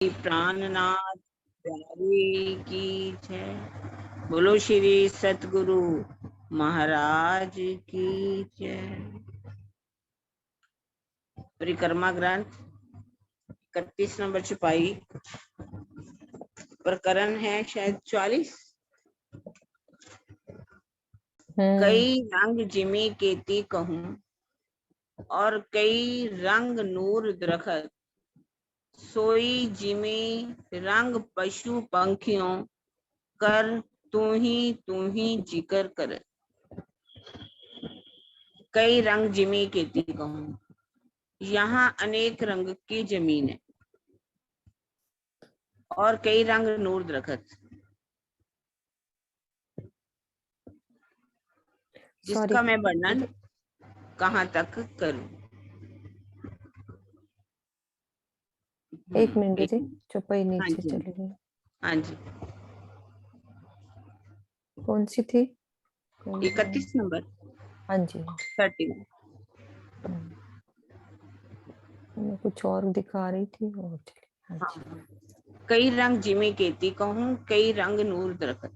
प्राणनाथ प्यारे की जय। बोलो श्री सतगुरु महाराज की जय। परिक्रमा ग्रंथ 31 नंबर छुपाई, प्रकरण है शायद 44। कई रंग जिमी केती कहूं और कई रंग नूर दरखत, सोई जिमी रंग पशु पंखियों, कर तू ही जिक्र कर। कई रंग जिमी केती कहूं, यहाँ अनेक रंग की जमीन है और कई रंग नूर दरखत, जिसका मैं वर्णन कहाँ तक करूं। एक मिनट जी, चुपाई हाँ नीचे जी, चली गई। हाँ जी, कौन सी थी? 31 नंबर। हाँ जी, 30। मैं कुछ और दिखा रही थी और चली। हाँ जी। कई रंग जिमी केती कहूं, कई रंग नूर दरखत।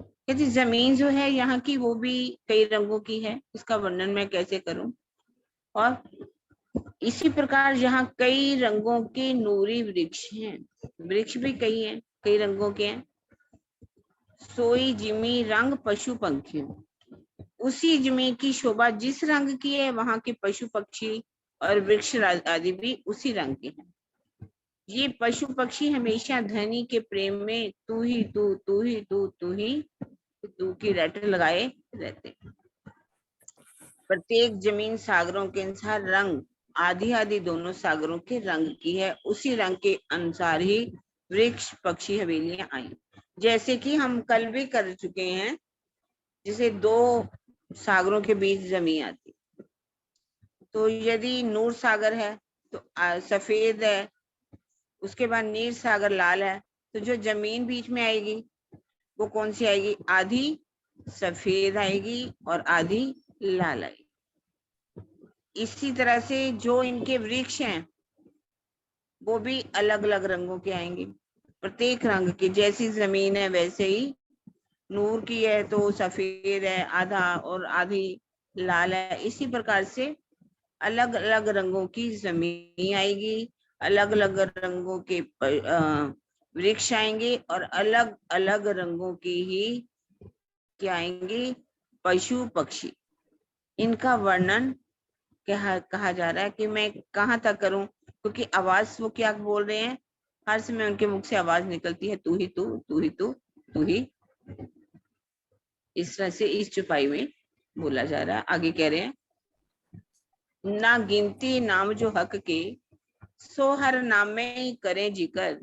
कहती जमीन जो है यहाँ की वो भी कई रंगों की है, इसका वर्णन मैं कैसे करूं। और इसी प्रकार यहाँ कई रंगों के नूरी वृक्ष हैं, वृक्ष भी कई हैं, कई रंगों के हैं। सोई जिमी रंग पशु पंखी, उसी जिमी की शोभा जिस रंग की है, वहां के पशु पक्षी और वृक्ष आदि भी उसी रंग के हैं। ये पशु पक्षी हमेशा धनी के प्रेम में तू ही तू, तू ही तू, तू ही तू की रट लगाए रहते। प्रत्येक जमीन सागरों के अनुसार रंग आधी आधी दोनों सागरों के रंग की है, उसी रंग के अनुसार ही वृक्ष पक्षी हवेलियां आई। जैसे कि हम कल भी कर चुके हैं, जैसे दो सागरों के बीच जमीन आती, तो यदि नूर सागर है तो सफेद है, उसके बाद नीर सागर लाल है, तो जो जमीन बीच में आएगी वो कौन सी आएगी? आधी सफेद आएगी और आधी लाल आएगी। इसी तरह से जो इनके वृक्ष हैं वो भी अलग अलग रंगों के आएंगे। प्रत्येक रंग की, जैसी जमीन है वैसे ही नूर की है तो सफेद है आधा और आधी लाल है। इसी प्रकार से अलग अलग रंगों की जमीन आएगी, अलग अलग रंगों के वृक्ष आएंगे और अलग अलग रंगों की ही क्या आएंगे? पशु पक्षी। इनका वर्णन कहा जा रहा है कि मैं कहाँ तक करूं, क्योंकि आवाज वो क्या बोल रहे हैं, हर समय उनके मुख से आवाज निकलती है, तू ही तू, तू ही तू, तू ही। इस तरह से इस चुपाई में बोला जा रहा है। आगे कह रहे हैं, ना गिनती नाम जो हक के, सो हर नाम में करें जिक्र,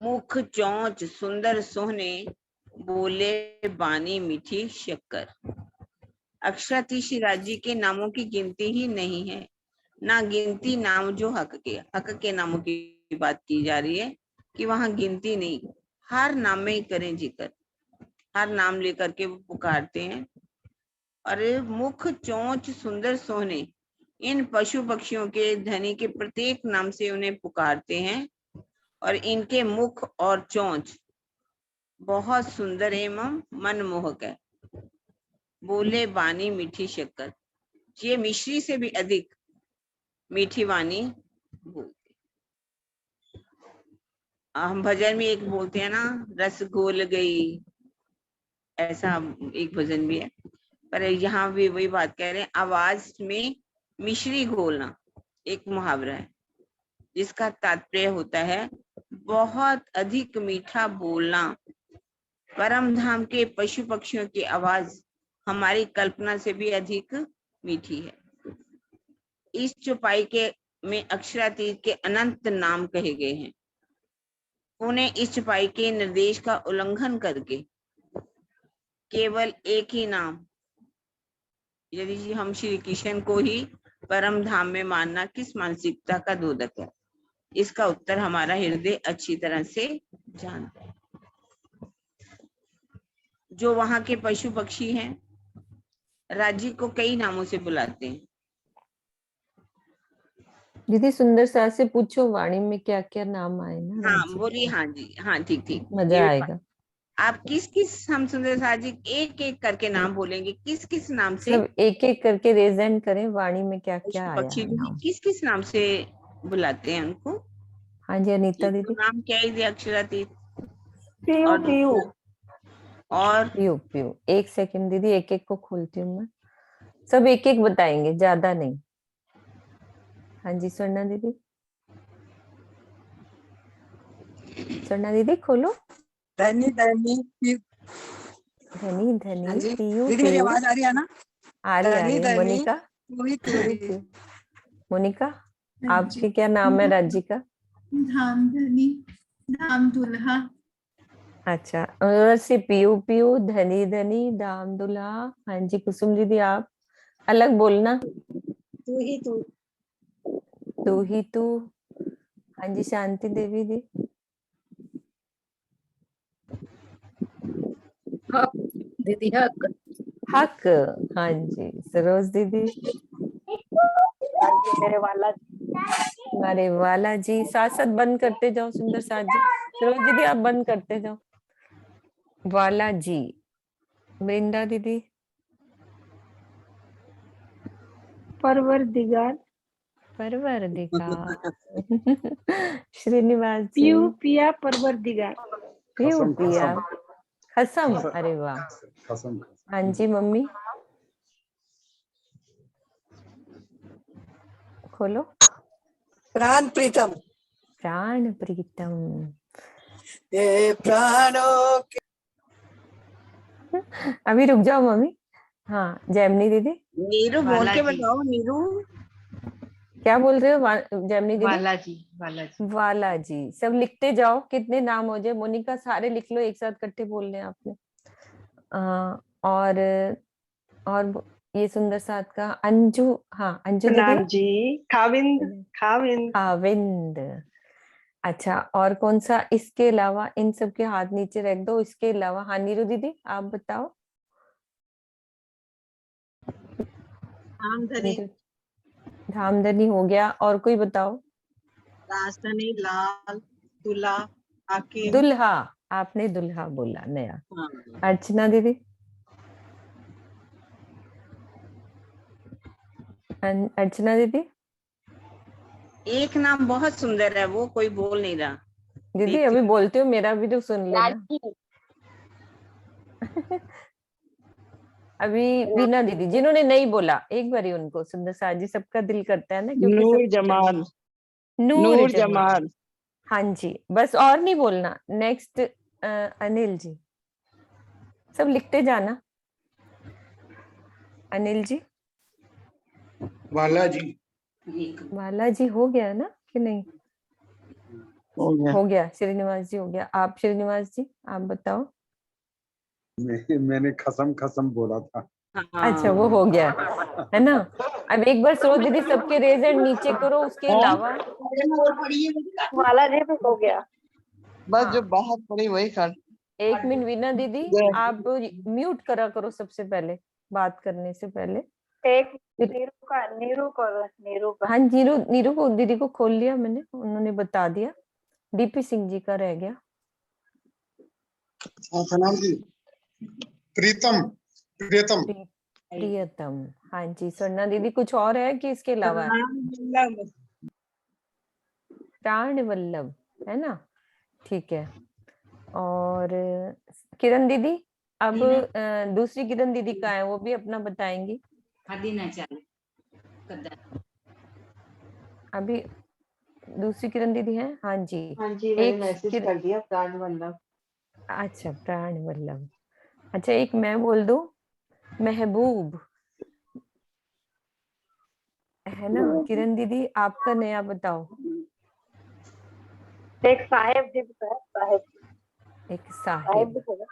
मुख चौंच सुंदर सोहने, बोले बानी मीठी शक्कर। अक्षराती शिराज जी के नामों की गिनती ही नहीं है, ना गिनती नाम जो हक के नामों की बात की जा रही है कि वहां गिनती नहीं, हर नाम में ही करें जिक्र, हर नाम लेकर के वो पुकारते हैं। अरे मुख चोंच सुंदर सोहने, इन पशु पक्षियों के धनी के प्रत्येक नाम से उन्हें पुकारते हैं और इनके मुख और चोंच बहुत सुंदर एवं मनमोहक है। बोले बानी मीठी शक्कर, ये मिश्री से भी अधिक मीठी वाणी बोलते। हम भजन में एक बोलते हैं ना, रस घोल गई, ऐसा एक भजन भी है। पर यहाँ भी वही बात कह रहे हैं, आवाज में मिश्री घोलना एक मुहावरा है, जिसका तात्पर्य होता है बहुत अधिक मीठा बोलना। परम धाम के पशु पक्षियों की आवाज हमारी कल्पना से भी अधिक मीठी है। इस चौपाई के में अक्षरातीत के अनंत नाम कहे गए हैं। उन्हें इस चौपाई के निर्देश का उल्लंघन करके केवल एक ही नाम, यदि हम श्री कृष्ण को ही परम धाम में मानना किस मानसिकता का द्योतक है, इसका उत्तर हमारा हृदय अच्छी तरह से जानता है। जो वहां के पशु पक्षी हैं, राज्य को कई नामों से बुलाते हैं। दीदी सुंदर सास से पूछो वाणी में क्या क्या नाम आए ना हाँ राज्य बोलिए, के। हाँ जी, हाँ ठीक ठीक। मजा ये आएगा। आप किस किस, हम सुंदर सास जी एक एक करके नाम बोलेंगे, किस किस नाम से सब एक एक करके रेजेंट करें वाणी में क्या क्या पुष्प आया पक्षी है जो है नाम। किस किस नाम से बुलाते हैं उनको? हाँ जी अनीता एक तो दीदी। नाम क्या ही दिया, अक्षरातीत। पीयू और पीयू। दूसरा, और पीयू पीयू, एक सेकंड दीदी, एक एक को खोलती हूँ मैं। सब एक एक बताएंगे, ज्यादा नहीं। हाँ जी स्वर्णा दीदी। स्वर्णा दीदी खोलो। धनी धनी धनी हाँ धनी जी पीयू दीदी, मेरी पीयू। आवाज आ रही है ना? आ रही आ धनी रही है। धनी मोनिका। तू ही तू पीयू ही। पीयू। मोनिका हाँ जी। आपके क्या नाम है राज्य का? धामधनी, धाम दुल्हा। अच्छा और से पीयू पीयू धनी धनी दाम दुल्हा। हाँ जी कुसुम दीदी आप अलग बोलना। तू ही तू। तू ही तू। हाँ जी शांति देवी दी। हक दीदी हक। हक। हाँ जी सरोज दीदी। हाँ जी मेरे वाला। अरे वाला जी साथ साथ बंद करते जाओ सुंदर साथ जी। सरोज दीदी आप बंद करते जाओ। वाला जी। वृंदा दीदी। परवरदिगार। परवरदिगार। श्रीनिवास जी। पीयू पिया परवरदिगार। पीयू खसम पिया। खसम खसम अरे वाह। खसम हाँ जी मम्मी खोलो। प्राण प्रीतम। प्राण प्रीतम। ये प्राणों के। अभी रुक जाओ मम्मी। हाँ जैमनी दीदी। नीरू बोल के बालाजी। बताओ, नीरू। क्या बोल रहे हो जैमनी दीदी? बालाजी, बालाजी। वाला जी सब लिखते जाओ, कितने नाम हो जाए। मोनिका सारे लिख लो एक साथ, इकट्ठे बोलने हैं आपने। और ये सुंदर साथ का अंजू। हाँ अंजू दीदी। नाम जी खाविंद। खाविंद। खाविंद। अच्छा और कौन सा इसके अलावा, इन सब के हाथ नीचे रख दो, इसके अलावा। हाँ नीरू दीदी आप बताओ। धामधनी। नीरू। धामधनी हो गया, और कोई बताओ। राजधानी लाल दूल्हा हाकिम। दुल्हा। आपने दुल्हा बोला नया। हाँ अर्चना दीदी। अर्चना दीदी। एक नाम बहुत सुंदर है, वो कोई बोल नहीं रहा। दीदी देखती अभी हूँ। बोलते हो, मेरा भी तो सुन लेना। अभी वीना दीदी जिन्होंने नहीं बोला, एक बार ही उनको। सुंदर साथ जी सबका दिल करता है ना, क्योंकि नूर सब जमाल। नूर नूर जमाल। जमाल। हाँ जी बस और नहीं बोलना। नेक्स्ट अनिल जी। सब लिखते जाना। अनिल जी। वाला जी वाला जी हो गया ना कि नहीं? हो गया। हो गया। श्रीनिवास जी हो गया। आप श्रीनिवास जी आप बताओ। मैंने खसम खसम बोला था। अच्छा वो हो गया है ना। अब एक बार सरोज दीदी सबके रेज एंड नीचे करो, उसके अलावा। वाला जी भी हो गया। बस हाँ जो बाहर पड़ी वही कर। एक मिनट वीना दीदी आप म्यूट करा करो सबसे पहले, बात करने से पहले। एक फिर नीरू का। हाँ नीरू, नीरू को दीदी को खोल लिया मैंने, उन्होंने बता दिया। डीपी सिंह जी का रह गया। सनाम जी प्रीतम प्रियतम। प्रियतम। हाँ जी स्वर्णा दीदी कुछ और है कि इसके अलावा है? प्राण वल्लभ है ना। ठीक है। और किरण दीदी अब दूसरी किरण दीदी का है, वो भी अपना बताएंगी। अभी दूसरी किरण दीदी है। हाँ जी। हाँ जी मैंने एक मैसेज कर दिया, प्राण वल्लभ। अच्छा प्राण वल्लभ। अच्छा एक मैं बोल दूं, महबूब है ना। किरण दीदी आपका नया बताओ। एक साहेब जी भी है, साहेब। एक साहेब भी साहिब। होगा।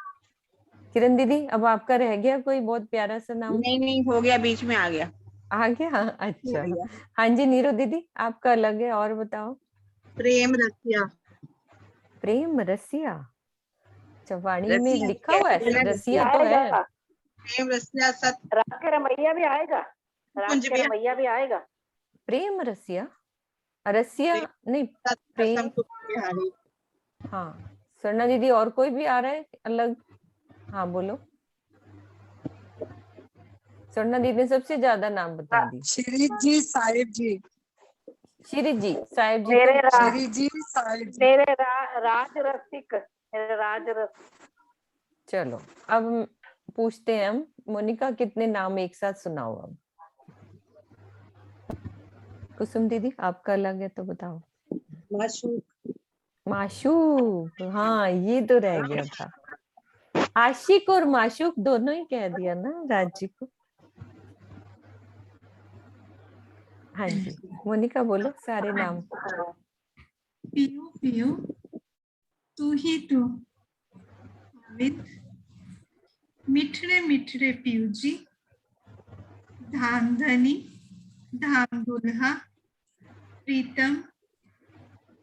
किरण दीदी अब आपका रह गया कोई बहुत प्यारा सा नाम? नहीं नहीं, हो गया, बीच में आ गया। आ गया। अच्छा। आ गया। हाँ जी नीरू दीदी आपका अलग है, और बताओ। प्रेम रसिया। प्रेम रसिया। चवाणी में रसिया लिखा हुआ कैसे है, बोला, रसिया रसिया? तो है। आएगा। प्रेम रसिया रात के रमैया भी आएगा। रात कुंज के भी रमैया भी आएगा। प्रेम रसिया। अरसिया नहीं, प्रेम। कसम बिहारी। हाँ स्वर्णा दीदी, और कोई भी आ रहा है अलग? हाँ बोलो। स्वर्णा दीदी ने सबसे ज्यादा नाम बता दी। श्री जी साहिब जी। श्री जी साहिब जी मेरे तो श्री जी साहिब जी। मेरे राज रसिक, मेरे राज रसिक। चलो अब पूछते हैं हम, मोनिका कितने नाम एक साथ सुनाओ अब। कुसुम दीदी आपका अलग है तो बताओ। माशूक। माशूक, हाँ ये तो रह गया था। आशिक और माशूक दोनों ही कह दिया ना राजी को। हाँ जी मोनिका बोलो सारे नाम। पीयू पीयू, तू ही तू, अमित, मिठड़े मिठड़े पीयू जी, धामधनी, धाम दुल्हा, प्रीतम,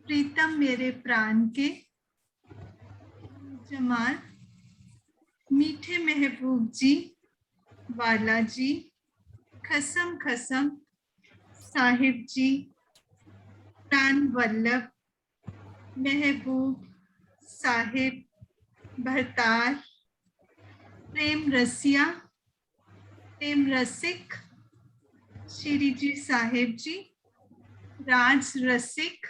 प्रीतम मेरे प्राण के, जमाल, मीठे महबूब जी, वाला जी, खसम खसम, साहिब जी, प्राण वल्लभ, महबूब, साहिब, भरतार, प्रेम रसिया, प्रेम रसिक, श्री जी साहिब जी, राज रसिक,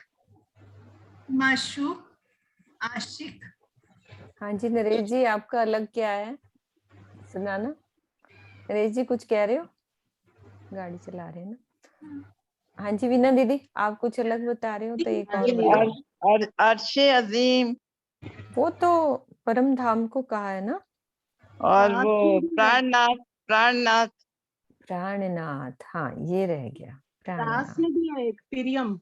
माशूक, आशिक। हाँ जी नरेश जी आपका अलग क्या है सुनाना। नरेश जी कुछ कह रहे हो, गाड़ी चला रहे हैं ना। हाँ जी वीना दीदी आप कुछ अलग बता रहे हो तो एक और बताओ। अर्शे अजीम वो तो परम धाम को कहा है ना। और वो प्राणनाथ, प्राणनाथ। प्राणनाथ, हाँ ये रह गया रास प्राणनाथ। में भी है एक प्रियम।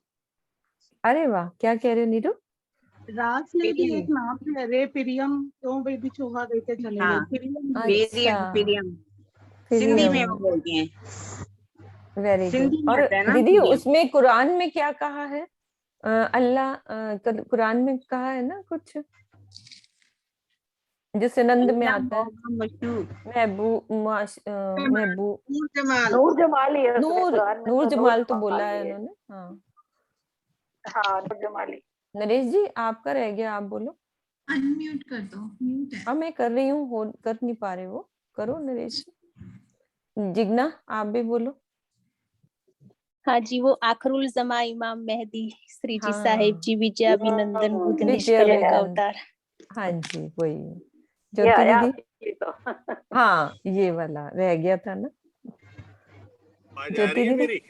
अरे वाह क्या कह रहे हो नीरू। रास में भी एक नाम है, रे प्रियम क्यों बेबी चूहा देके चले गए। हाँ। प्रियम अच्छा पीरियम सिंधी में वो फिर बोलती हैं। Very good. सिंधी में और आता है ना दीदी पीरियम। उसमें कुरान में क्या कहा है? अल्लाह कुरान में कहा है ना कुछ जो सुनंद में अल्लाह आता है। मशहूर महबूब नूर जमाल। नूर जमाली है उसमें नूर कुरान में, नूर तो जमाल तो बोला जमाली है उन्होंने। हाँ हाँ नूर जमाली। नरेश जी आपका रह गया आप बोलो। अनम्यूट कर दो, म्यूट है। हाँ मैं कर रही हूँ, हो कर नहीं पा रहे वो। करो नरेश जी। जिग्ना आप भी बोलो। हाँ जी, वो आखरुल जमा इमाम मेहदी श्री जी साहिब हाँ जी विजयाभिनंदन बुद्ध विजय निष्कलंक अभिनंदन। अवतार। हाँ जी वही ये ज्योति आया दीदी। ये तो। हाँ ये वाला रह गया था ना आवाज आ ज्योति रही है दीदी। मेरी?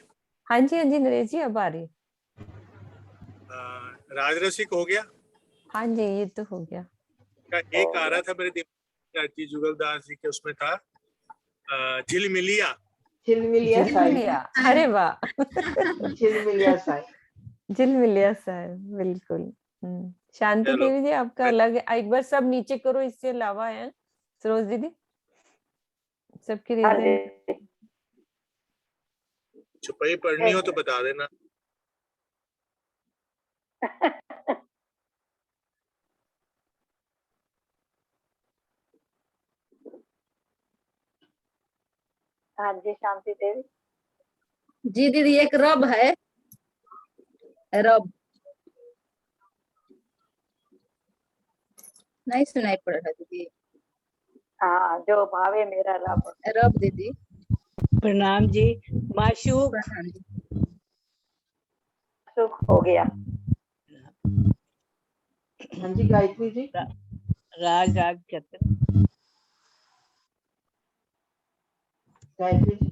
हाँ जी नरेश जी अब आ रही है। राजरसिक हो गया हाँ जी ये तो हो गया। का एक आ रहा था मेरे दिमाग में, जुगलदास जी के उसमें था झिलमिलिया। झिलमिलिया साहिब, झिलमिलिया, अरे वाह झिलमिलिया साहिब। झिलमिलिया साहब बिल्कुल। शांति चलो देवी जी आपका अलग है। एक बार सब नीचे करो, इससे अलावा है सरोज दीदी सबके हाँ रीजन। जी। छुपाई पढ़नी हो तो बता देना। हाँ जी शांति देवी। जी दीदी एक रब है, रब नहीं सुनाई पड़ रहा दीदी। हाँ जो भावे मेरा रब। रब दीदी प्रणाम जी। माशूक प्रणाम जी। सुख हो गया। हाँ जी गायत्री जी। राज राज चक्र गायत्री जी।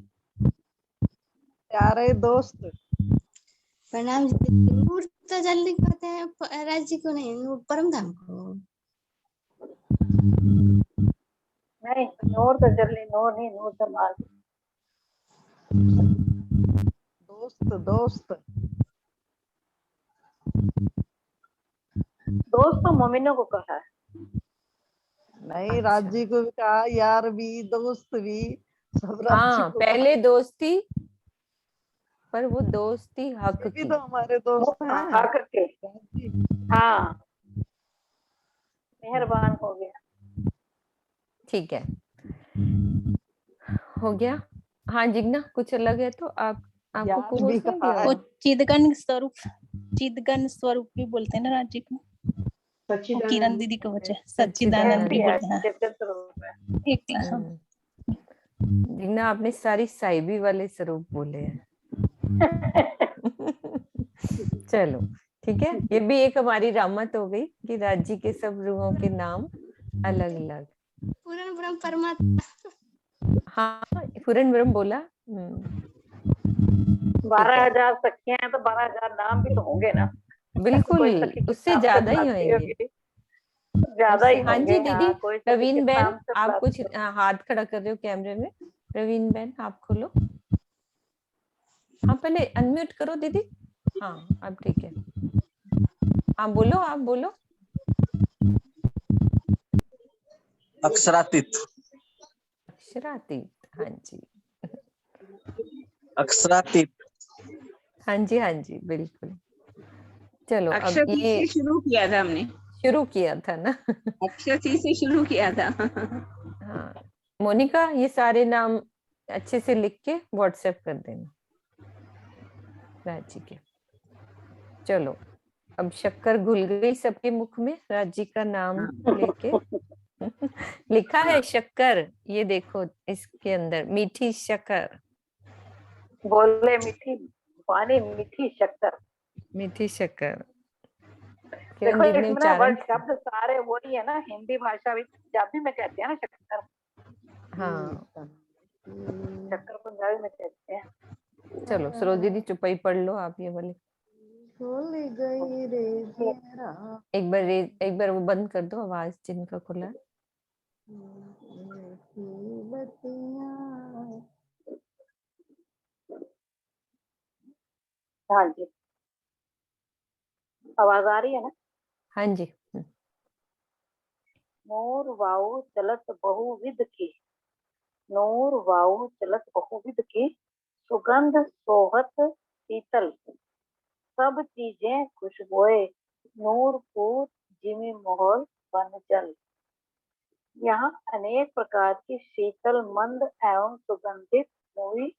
प्यारे दोस्त। प्रणाम जी। नूर तो जल्दी कहते हैं राज्य को नहीं, नूर परम धाम को। नहीं नूर तो जल्दी, नूर नहीं, नूर जमाल। दोस्त दोस्त दोस्त तो मोमिनों को कहा है। नहीं, राज्य को भी कहा, यार भी दोस्त भी सब राज्य हाँ को पहले दोस्ती, पर वो दोस्ती हक ये भी की। तो हमारे दोस्त हैं हक के। राज्य। हाँ मेहरबान हो गया। ठीक है हो गया। हाँ जिग्ना कुछ अलग है तो आप आपको यार को भी होश नहीं कहा दिया है। वो होगा। चिदगन स्वरूप चिदगन स्वरूप भी बोलते हैं ना राज्य को, वो किरण सच्चिदानंद दीदी को बचे सच्चिदानंद भी बोलते हैं। एक हाँ। जिग्ना आपने सारी साइबी वाले स्वरूप बोले हैं। चलो ठीक है, ये भी एक हमारी रामत हो गई कि राज्य के सब रूहों के नाम अलग अलग। पूर्ण ब्रह्म परमात्मा। हाँ पूर्ण ब्रह्म बोला। 12,000 सखियां हैं तो 12,000 नाम भी तो होंगे ना। बिल्कुल कोई सखी किस उससे नाम से ज्यादा ही बुलाती होंगे। होगी? ज्यादा ही हाँ जी होंगे। दीदी। हाँ, कोई सखी प्रवीण किस बहन नाम से आप कुछ बुलाती होगी? हाथ खड़ा कर रहे हो कैमरे में। प्रवीण बहन आप खोलो। हाँ पहले अनम्यूट करो दीदी। हाँ अब ठीक है। हाँ बोलो आप बोलो। अक्षरातीत। अक्षरातीत हाँ जी। अक्षरातीत। हाँ जी बिल्कुल। चलो अब अक्षर सी ये से शुरू किया था हमने। शुरू किया था ना। अक्षर सी से शुरू किया था। हाँ मोनिका ये सारे नाम अच्छे से लिख के व्हाट्सएप कर देना राजी के। चलो अब शक्कर घुल गई सबके मुख में राज्य का नाम लेके। लिखा है शक्कर, ये देखो इसके अंदर मीठी शक्कर। बोले मीठी पानी मीठी शक्कर। मीठी शक्कर। देखो किरण दीदी ने इसमें ना उच्चारण वर्ड शब्द सारे वही है ना, हिंदी भाषा भी पंजाबी में कहते हैं ना शक्कर। हाँ शक्कर पंजाबी में कहते हैं। चलो सरोज दीदी चुपाई पढ़ लो आप ये वाले। खुल गई रे तेरा। एक बार वो बंद कर दो आवाज जिनका खुला है। हाँ जी आवाज आ रही है ना। हाँ जी। नूर वाऊ चलत बहुविध की, नूर वाऊ चलत बहुविध की, सुगंध सोहत शीतल, सब चीजें खुशबुए, नूर फूट जिमी मोहर बन जल। यहाँ अनेक प्रकार की शीतल मंद एवं सुगंधित हुई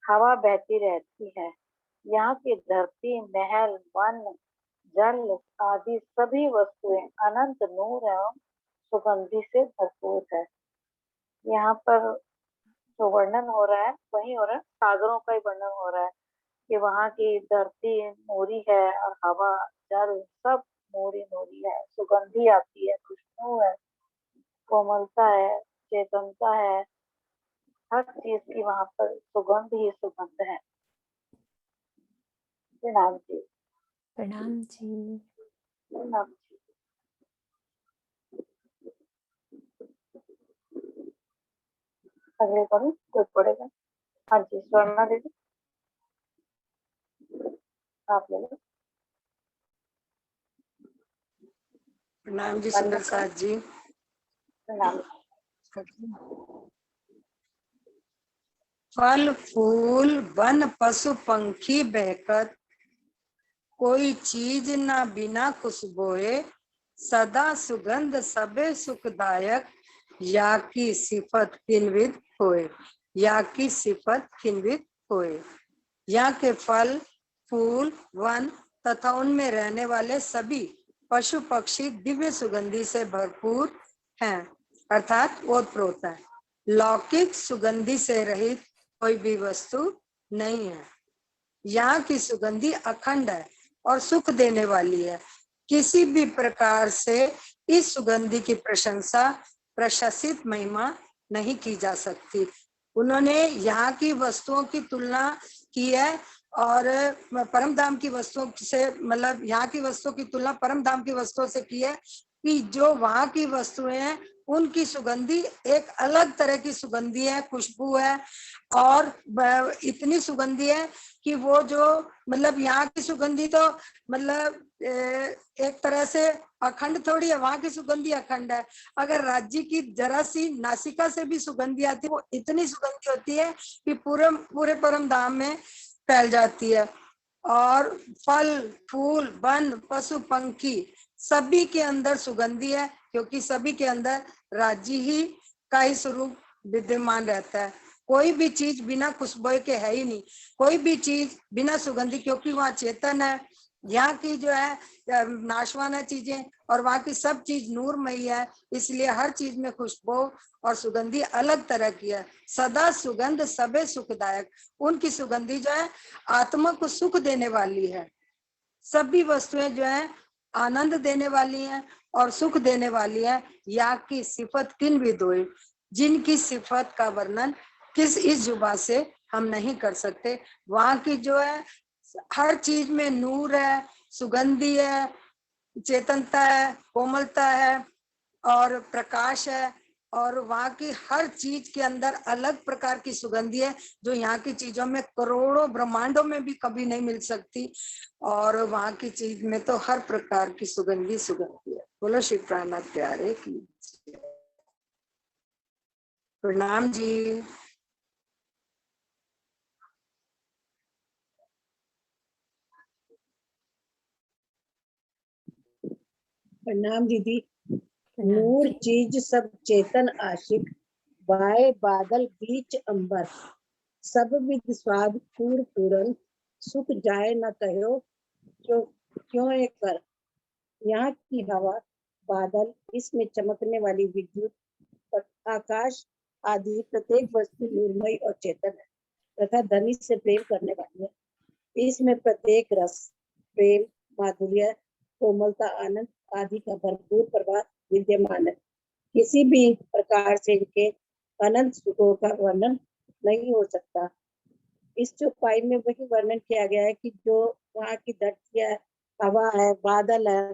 हवा बहती रहती है। यहाँ की धरती महल वन जल आदि सभी वस्तुएं अनंत नूर एवं सुगंधि से भरपूर है। यहाँ पर जो वर्णन हो रहा है वही हो रहा है, सागरों का ही वर्णन हो रहा है कि वहाँ की धरती नूरी है और हवा जल सब नूरी नूरी है, सुगंधी आती है, खुशबू है, कोमलता है, चेतनता है, हर चीज की वहाँ पर सुगंध ही सुगंध है। प्रणाम जी। प्रणाम जी। प्रणाम जी। अगले पढ़ो कोई पढ़ेगा। हाँ जी स्वर्णा दीदी आप ले लो। प्रणाम जी सुंदर साथ जी। प्रणाम। फल फूल वन पशु पंखी बहकत, कोई चीज ना बिना खुशबोए, सदा सुगंध सबे सुखदायक, या की सिफत किन्वित होए, या की सिफत किन्वित होए। यहाँ के फल फूल वन तथा उनमें रहने वाले सभी पशु पक्षी दिव्य सुगंधि से भरपूर हैं, अर्थात ओतप्रोत है। लौकिक सुगंधि से रहित कोई भी वस्तु नहीं है। यहाँ की सुगंधि अखंड है और सुख देने वाली है। किसी भी प्रकार से इस सुगंधि की प्रशंसा प्रशंसित महिमा नहीं की जा सकती। उन्होंने यहाँ की वस्तुओं की तुलना की है और परम धाम की वस्तुओं से, मतलब यहाँ की वस्तुओं की तुलना परम धाम की वस्तुओं से की है कि जो वहाँ की वस्तुएं हैं उनकी सुगंधि एक अलग तरह की सुगंधि है, खुशबू है और इतनी सुगंधि है कि वो जो मतलब यहाँ की सुगंधि तो मतलब एक तरह से अखंड थोड़ी है, वहां की सुगंधि अखंड है। अगर राज्य की जरा सी नासिका से भी सुगंधि आती है वो इतनी सुगंधि होती है कि पूरे परम धाम में फैल जाती है। और फल फूल वन पशु पंखी सभी के अंदर सुगंधि है, क्योंकि सभी के अंदर राज्य ही का ही स्वरूप विद्यमान रहता है। कोई भी चीज बिना खुशबू के है ही नहीं, कोई भी चीज बिना सुगंधी, क्योंकि वहाँ चेतन है। यहाँ की जो है नाशवान है चीजें, और वहाँ की सब चीज नूरमयी है, इसलिए हर चीज में खुशबू और सुगंधी अलग तरह की है। सदा सुगंध सबे सुखदायक, उनकी सुगंधी जो है आत्मा को सुख देने वाली है। सभी वस्तुएं जो है आनंद देने वाली हैं और सुख देने वाली है। या की सिफत किन भी दो, जिनकी सिफत का वर्णन किस इस जुबान से हम नहीं कर सकते। वहां की जो है हर चीज में नूर है, सुगंधी है, चेतनता है, कोमलता है और प्रकाश है, और वहाँ की हर चीज के अंदर अलग प्रकार की सुगंधी है, जो यहाँ की चीजों में करोड़ों ब्रह्मांडों में भी कभी नहीं मिल सकती। और वहाँ की चीज में तो हर प्रकार की सुगंधी सुगंधी है। बोलो श्री प्राणनाथ प्यारे की प्रणाम जी। प्रणाम दीदी। नूर चीज सब चेतन आशिक, बाय बादल बीच अंबर, सब विद स्वाद पूर पूरन, सुख जाए न कहो क्यों एक कर। यहाँ की हवा, बादल, इसमें चमकने वाली विद्युत, आकाश आदि प्रत्येक वस्तु निर्मय और चेतन है तथा धनी से प्रेम करने वाली है। इसमें प्रत्येक रस, प्रेम, माधुर्य, कोमलता, आनंद आदि का भरपूर प्रभाव विद्यमान है। किसी भी प्रकार से इनके अनंत सुखों का वर्णन नहीं हो सकता। इस चौपाई में वही वर्णन किया गया है कि जो वहाँ की धरती है, हवा है, बादल है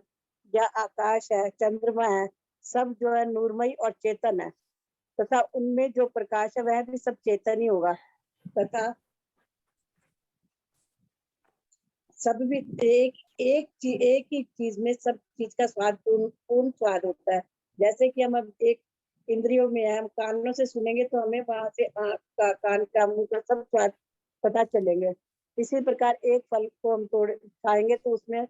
या आकाश है, चंद्रमा है, सब जो है नूरमय और चेतन है तथा उनमें जो प्रकाश है वह भी सब चेतन ही होगा तथा सब भी एक ही चीज में सब चीज का स्वाद पूर्ण स्वाद होता है। जैसे कि हम अब एक इंद्रियों में है, हम कानों से सुनेंगे तो हमें वहां से आँख का, कान का, मुंह का सब स्वाद पता चलेंगे। इसी प्रकार एक फल को हम तोड़ खाएंगे तो उसमें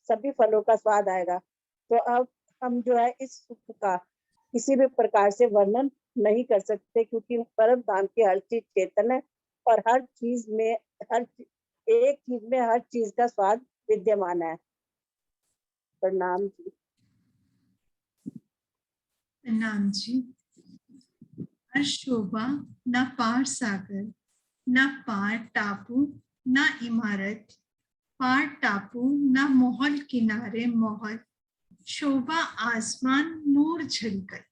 सभी फलों का स्वाद आएगा। तो अब हम जो है इस सुख का किसी भी प्रकार से वर्णन नहीं कर सकते, क्योंकि परम धाम की हर चीज चेतन है और हर चीज में एक चीज में हर चीज का स्वाद विद्यमान है। प्रणाम जी। प्रणाम जी। हर शोभा न पार सागर, न पार टापू, न इमारत, पार टापू न महल किनारे महल, शोभा आसमान नूर झलकत।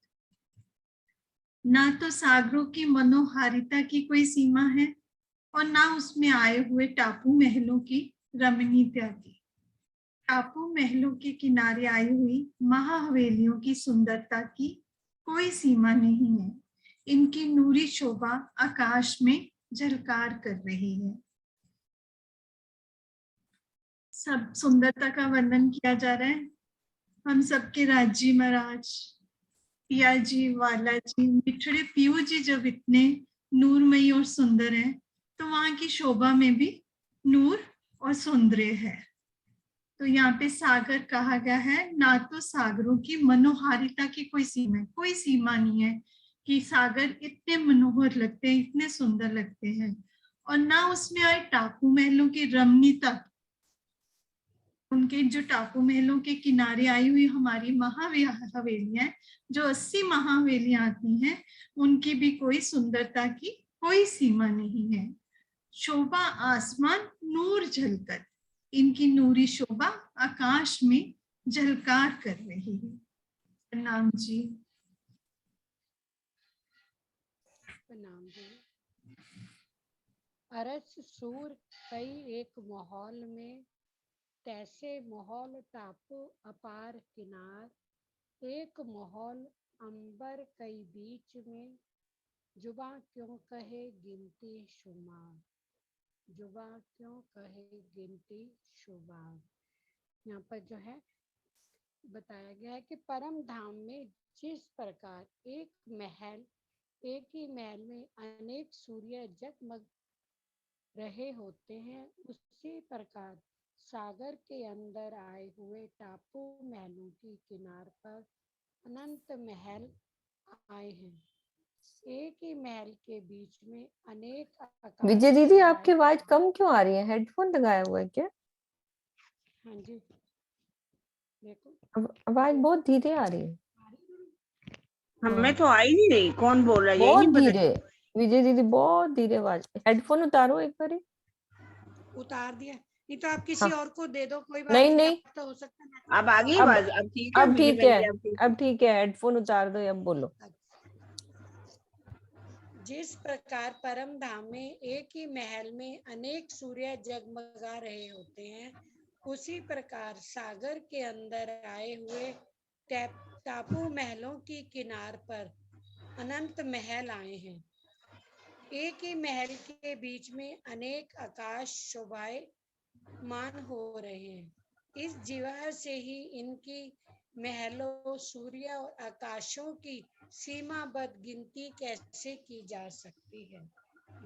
ना तो सागरों की मनोहारिता की कोई सीमा है और ना उसमें आए हुए टापू महलों की रमणीयता की। टापू महलों के किनारे आई हुई महाहवेलियों की सुंदरता की कोई सीमा नहीं है। इनकी नूरी शोभा आकाश में झलकार कर रही है। सब सुंदरता का वर्णन किया जा रहा है। हम सबके राजी महाराज, पिया जी, वाला जी, मिठड़े पियू जी जब इतने नूरमयी और सुंदर हैं, तो वहां की शोभा में भी नूर और सौंदर्य है। तो यहाँ पे सागर कहा गया है, ना तो सागरों की मनोहारिता की कोई सीमा नहीं है कि सागर इतने मनोहर लगते हैं, इतने सुंदर लगते हैं, और ना उसमें आए टापू महलों की रमणीयता। उनके जो टापू महलों के किनारे आई हुई हमारी महाहवेलियां, जो 80 महाहवेलियां आती हैं, उनकी भी कोई सुंदरता की कोई सीमा नहीं है। शोभा आसमान नूर झलकत, इनकी नूरी शोभा आकाश में झलकार कर रही है। प्रणाम जी। प्रणाम जी। अरस सूर कई एक माहौल में, तैसे माहौल टापू अपार किनार, एक माहौल अंबर कई बीच में, जुबा क्यों कहे गिनती शुमार, जुबा क्यों कहे गिनती शुमार। यहाँ पर जो है बताया गया है कि परम धाम में जिस प्रकार एक ही महल में अनेक सूर्य जगमग रहे होते हैं, उसी प्रकार सागर के अंदर आए हुए टापू महलों की किनार पर अनंत महल आए हैं। एक ही महल के बीच में अनेक विजय दीदी, आकाश आपकी आवाज कम क्यों आ रही है? हेडफोन लगाया हुआ है क्या? हाँ जी, देखो आवाज बहुत धीरे आ रही है। हमें तो आ ही नहीं रही, कौन बोल रहा है यही बहुत नहीं पता। धीरे विजय दीदी, बहुत धीरे आवाज। हेडफोन उतारो एक बार। उतार दिया, नहीं तो आप किसी हाँ। और को दे दो, कोई बात नहीं नहीं, नहीं, अब तो हो सकता है। अब आ गई अब आवाज, अब ठीक है। अब मुझे ठीक है, लगी अब ठीक है। अब ठीक है। हेडफोन उतार दो, अब बोलो। जिस प्रकार परम धाम में एक ही महल में अनेक सूर्य जगमगा रहे होते हैं, उसी प्रकार सागर के अंदर आए हुए टापू महलों की किनार पर अनंत महल आए हैं। एक ही महल के बीच में अनेक आकाश शोभायमान हो रहे हैं। इस जीवा से ही इनकी महलों, सूर्य और आकाशों की सीमाबद्ध गिनती कैसे की जा सकती है।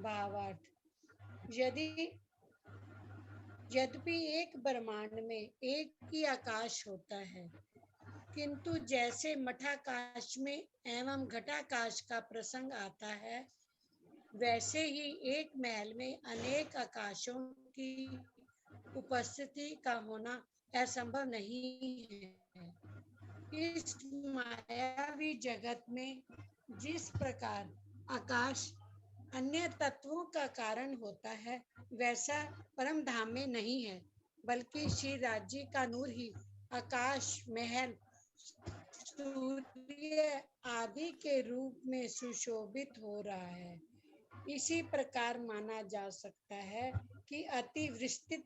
भावार्थ, यद्यपि एक ब्रह्मांड में एक ही आकाश होता है, किंतु जैसे मठाकाश में एवं घटाकाश का प्रसंग आता है, वैसे ही एक महल में अनेक आकाशों की उपस्थिति का होना असंभव नहीं है। इस मायावी जगत में जिस प्रकार आकाश अन्य तत्वों का कारण होता है, वैसा परम धाम में नहीं है, बल्कि श्री राज्य का नूर ही आकाश, महल, सूर्य आदि के रूप में सुशोभित हो रहा है। इसी प्रकार माना जा सकता है कि अति विस्तृत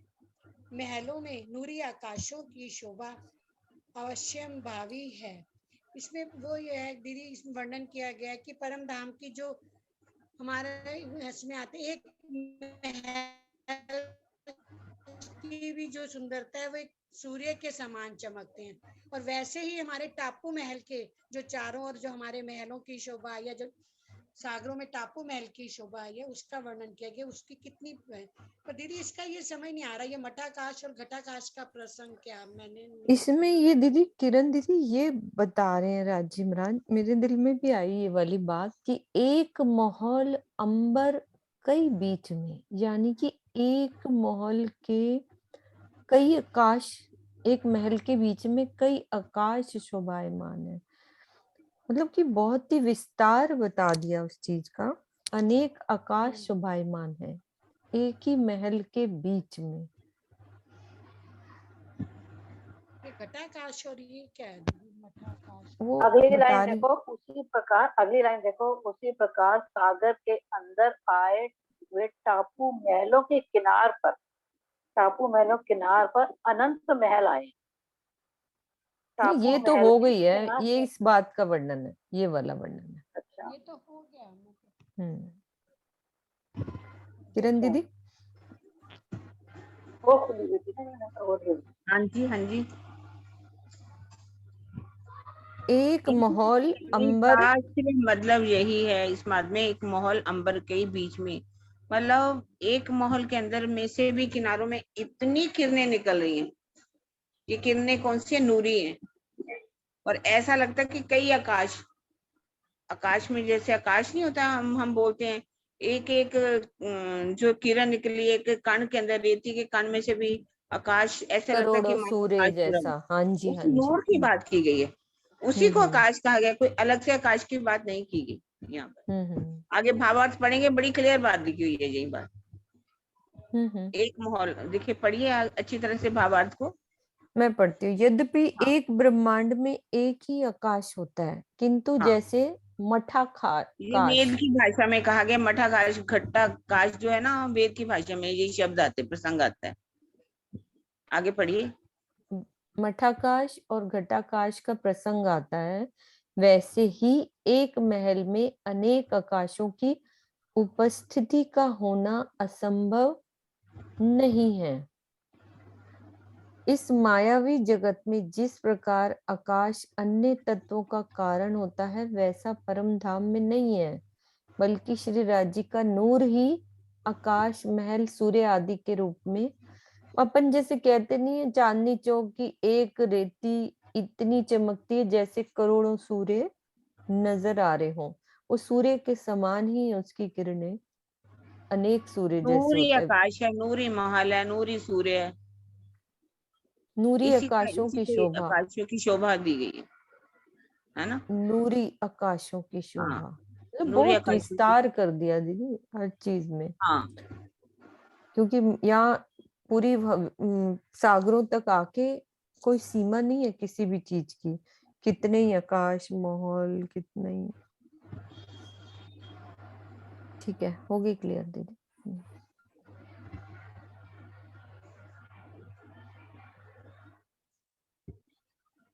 महलों में नूरी आकाशों की शोभा अवश्यम भावी है। इसमें वो ये है दीदी, इसमें वर्णन किया गया है कि परम धाम की जो हमारे इसमें आते, एक महल की भी जो सुंदरता है वो एक सूर्य के समान चमकते हैं, और वैसे ही हमारे टापू महल के जो चारों ओर जो हमारे महलों की शोभा या जो सागरों में टापू महल की शोभा है, उसका वर्णन किया गया, उसकी कितनी है। पर दीदी इसका ये समझ नहीं आ रहा, ये मठाकाश और घटाकाश का प्रसंग क्या मैंने इसमें ये दीदी, किरण दीदी ये बता रहे हैं राजी महाराज, मेरे दिल में भी आई ये वाली बात कि एक महल अंबर कई बीच में, यानी कि एक महल के कई आकाश, एक महल के बीच में कई आकाश शोभायमान है। मतलब कि बहुत ही विस्तार बता दिया उस चीज का। अनेक आकाश शोभायमान है एक ही महल के बीच में। घटाकाश और ये क्या है मठाकाश? वो अगली बता लाइन रही, देखो, उसी प्रकार, अगली लाइन देखो, उसी प्रकार सागर के अंदर आए हुए टापू महलों के किनार पर, टापू महलों के किनार पर अनंत महल आए। टापू ये तो महल हो के गई है, किनार ये पर- इस बात का वर्णन है, ये वाला वर्णन है। अच्छा, ये तो हो गया। किरण दीदी, वो खुली हुई थी ना, मैंने कहा वो नहीं। हाँ जी, हाँ जी। एक महल अंबर, मतलब यही है इस बात में, एक महल अंबर के बीच में, मतलब एक महल के अंदर में से भी किनारों में इतनी किरणें निकल रही हैं। ये किरणें कौन सी नूरी हैं, और ऐसा लगता है कि कई आकाश, आकाश में जैसे आकाश नहीं होता, हम बोलते हैं एक एक जो किरण निकली एक कण के अंदर, रेती के कण में से भी आकाश, ऐसा लगता है कि करोड़ों मानो सूर्य आकाश पूरा जैसा। हाँ जी, उस हाँ जी। नूर की बात की गई है, उसी को हम्म। आकाश कहा गया, कोई अलग से आकाश की बात नहीं की गई यहाँ पर। आगे भावार्थ पढ़ेंगे, बड़ी क्लियर बात लिखी हुई है यही बात। एक महल, देखिए पढ़िए अच्छी तरह से भावार्थ को। मैं पढ़ती हूँ। यद्यपि एक ब्रह्मांड में एक ही आकाश होता है, किंतु हाँ। जैसे ये मठाकाश, वेद की भाषा में कहा गया, मठाकाश घटाकाश जो है ना, वेद की भाषा में यही शब्द आते, प्रसंग आता है। आगे पढ़िए। मठाकाश और घटाकाश का प्रसंग आता है, वैसे ही एक महल में अनेक आकाशों की उपस्थिति का होना असंभव नहीं है। इस मायावी जगत में जिस प्रकार आकाश अन्य तत्वों का कारण होता है, वैसा परम धाम में नहीं है, बल्कि श्री राज्य का नूर ही आकाश, महल, सूर्य आदि के रूप में, अपन जैसे कहते नहीं है चांदनी चौक की एक रेती इतनी चमकती है जैसे करोड़ों सूर्य नजर आ रहे हो, वो सूर्य के समान ही है, उसकी किरणें अनेक सूर्य जैसे नूरी होते हैं। आकाश है, नूरी महल है, नूरी सूर्य है, नूरी इसी का आकाशों इसी की को शोभा, आकाशों की शोभा दी गई है ना। नूरी आकाशों की हाँ, शोभा, मतलब नूरी बहुत आकाशों की, विस्तार कर दिया दीदी हर चीज में, हाँ क्योंकि यहाँ पूरी सागरों तक आके कोई सीमा नहीं है किसी भी चीज की, कितने ही आकाश माहौल कितने ही। ठीक है, होगी क्लियर दीदी।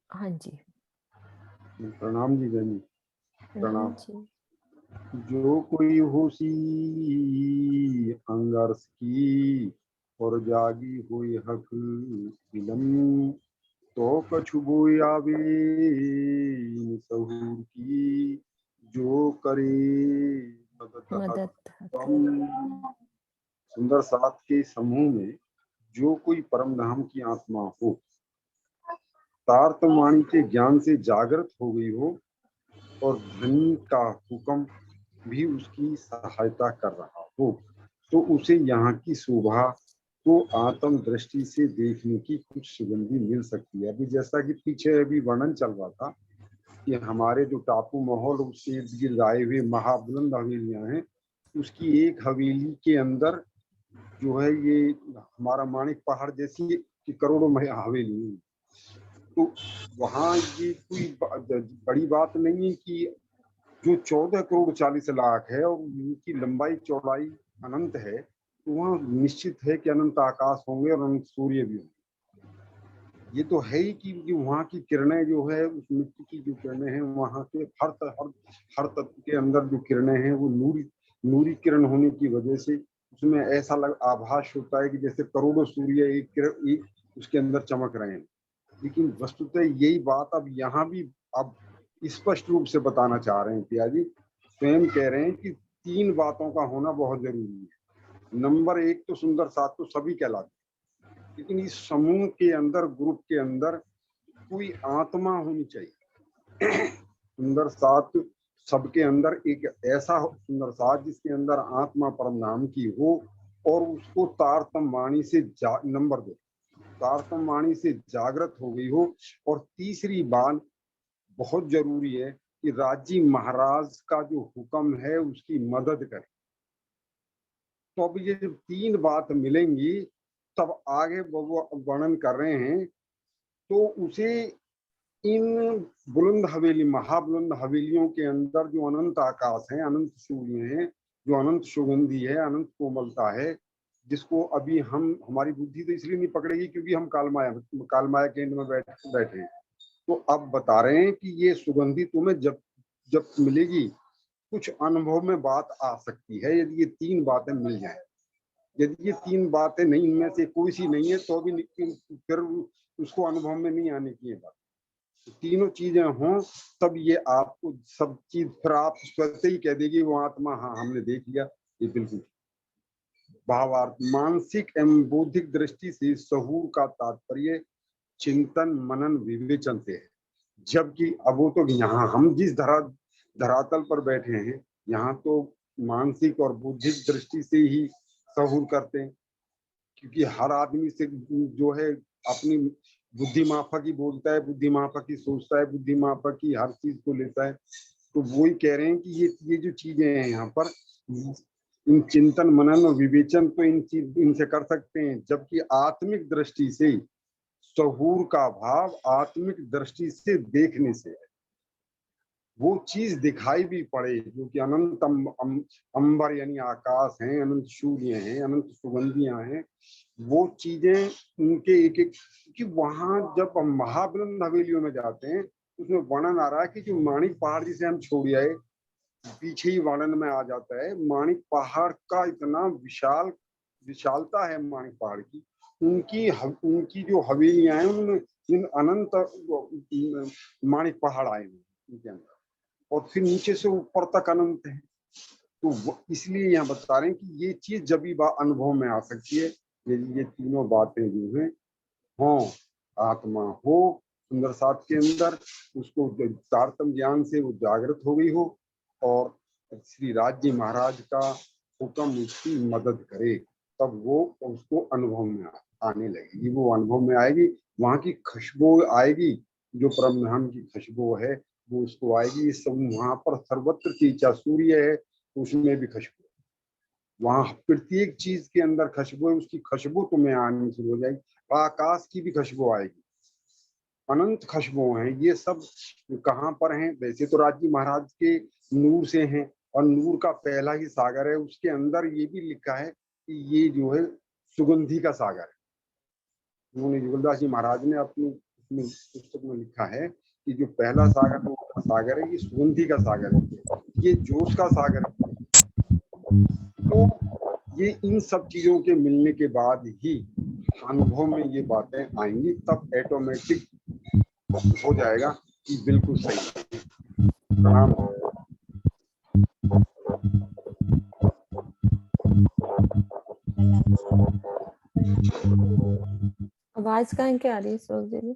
हाँ जी, प्रणाम जी बहनी, प्रणाम प्रणाम। जी। जो कोई होशी अंगर्ष की और जागी हुई हक इलम, तो कछु बोई आवे सहूर की, जो करे मदद मदद हक। सुंदर सात के समूह में जो कोई परम धाम की आत्मा हो, तारतम्यवाणी के ज्ञान से जागृत हो गई हो और ध्वनि का हुक्म भी उसकी सहायता कर रहा हो, तो उसे यहाँ की शोभा को आत्म दृष्टि से देखने की कुछ सुगंधी मिल सकती है। अभी जैसा कि पीछे अभी वर्णन चल रहा था कि हमारे जो टापू माहौल उसके इर्द गिर्द आए हुए महाबुलंद हवेलियां हैं, उसकी एक हवेली के अंदर जो है ये हमारा माणिक पहाड़ जैसी कि करोड़ों हवेली है। तो वहाँ ये कोई बड़ी बात नहीं है कि जो 14 करोड़ 40 लाख है और उनकी लंबाई चौड़ाई अनंत है, तो वहाँ निश्चित है कि अनंत आकाश होंगे और अनंत सूर्य भी होंगे। ये तो है ही कि वहाँ की किरणें जो है, उस मिट्टी की जो किरणें हैं, वहाँ के हर तत्व के अंदर जो किरणें हैं वो नूरी किरण होने की वजह से उसमें ऐसा आभास होता है कि जैसे करोड़ों सूर्य एक किरण उसके अंदर चमक रहे हैं। लेकिन वस्तुतः यही बात अब यहाँ भी अब स्पष्ट रूप से बताना चाह रहे हैं पिया जी, स्वयं कह रहे हैं कि 3 बातों का होना बहुत जरूरी है। नंबर 1 तो सुंदर सात तो सभी कहलाते हैं, लेकिन इस समूह के अंदर, ग्रुप के अंदर कोई आत्मा होनी चाहिए। सुंदर सात सबके अंदर एक ऐसा सुंदर सात जिसके अंदर आत्मा परम नाम की हो और उसको तारतम्यवाणी से नंबर 2 तारतम्यवाणी से जागृत हो गई हो। और तीसरी बात बहुत जरूरी है कि राजी महाराज का जो हुक्म है उसकी मदद करे। तो अब ये जब 3 बात मिलेंगी तब आगे वो वर्णन कर रहे हैं, तो उसे इन बुलंद हवेली महाबुलंद हवेलियों के अंदर जो अनंत आकाश है, अनंत सूर्य हैं, जो अनंत सुगंधी है, अनंत कोमलता है, जिसको अभी हमारी बुद्धि तो इसलिए नहीं पकड़ेगी क्योंकि हम कालमाया केंद्र में बैठे हैं। तो अब बता रहे हैं कि ये सुगंधी तुम्हें जब मिलेगी, कुछ अनुभव में बात आ सकती है यदि ये 3 बातें मिल जाएं। यदि ये 3 बातें नहीं, इनमें से कोई सी नहीं है तो भी फिर उसको अनुभव में नहीं आने की बात। तीनों चीजें हों तब ये आपको सब चीज फिर आप स्वतः ही कह देगी वो आत्मा, हाँ हमने देख लिया। ये बिल्कुल भावार्थ मानसिक एवं बौद्धिक दृष्टि से सहूर का तात्पर्य चिंतन मनन विवेचन से है। जबकि अब वो तो यहाँ हम जिस धरातल पर बैठे हैं, यहाँ तो मानसिक और बौद्धिक दृष्टि से ही सहूर करते हैं, क्योंकि हर आदमी से जो है अपनी बुद्धि माफक ही बोलता है, बुद्धि माफक ही सोचता है, बुद्धि माफक ही हर चीज को लेता है। तो वही कह रहे हैं कि ये जो चीजें हैं यहाँ पर, इन चिंतन मनन और विवेचन तो इनसे कर सकते हैं, जबकि आत्मिक दृष्टि से सहूर का भाव आत्मिक दृष्टि से देखने से है। वो चीज दिखाई भी पड़े जो कि अनंत अंबर यानी आकाश हैं, अनंत सूर्य हैं, अनंत सुगंधियां हैं, वो चीजें उनके एक एक कि वहां जब हम महाबुलंद हवेलियों में जाते हैं उसमें वर्णन आ रहा है कि जो माणिक पहाड़ जिसे हम छोड़ आए, पीछे ही वर्णन में आ जाता है माणिक पहाड़ का इतना विशालता है माणिक पहाड़ की, उनकी जो हवेलियां हैं उनमें इन अनंत माणिक पहाड़ आए हैं उनके अंदर, और फिर नीचे से ऊपर तक अनंत है। तो इसलिए यहाँ बता रहे हैं कि ये चीज जब भी अनुभव में आ सकती है यदि ये तीनों बातें जो हैं हो, आत्मा हो सुंदर सात के अंदर, उसको तारतम्य ज्ञान से वो जागृत हो गई हो और श्री राज्य महाराज का हुक्म उसकी मदद करे, तब वो उसको अनुभव में आने लगेगी। वो अनुभव में आएगी, वहां की खुशबू आएगी, जो परम धाम की खुशबू है वो उसको आएगी। सब वहां पर सर्वत्र चीचा सूर्य है, उसमें भी खुशबू, वहां प्रत्येक चीज के अंदर खुशबू है, उसकी खुशबू तुम्हें आनी शुरू हो जाएगी। आकाश की भी खुशबू आएगी, अनंत खुशबू हैं। ये सब कहाँ पर हैं? वैसे तो राज्य महाराज के नूर से हैं, और नूर का पहला ही सागर है। उसके अंदर ये भी लिखा है कि ये जो है सुगंधी का सागर है। उन्होंने जुगलदास जी महाराज ने अपनी पुस्तक में लिखा है कि जो पहला सागर नूर का सागर है, ये सुगंधी का सागर है, ये जोश का सागर है। तो ये इन सब चीजों के मिलने के बाद ही अनुभव में ये बातें आएंगी, तब ऑटोमेटिक हो जाएगा कि बिल्कुल सही। प्रणाम। आवाज कहाँ की आ रही है सरोज दीदी?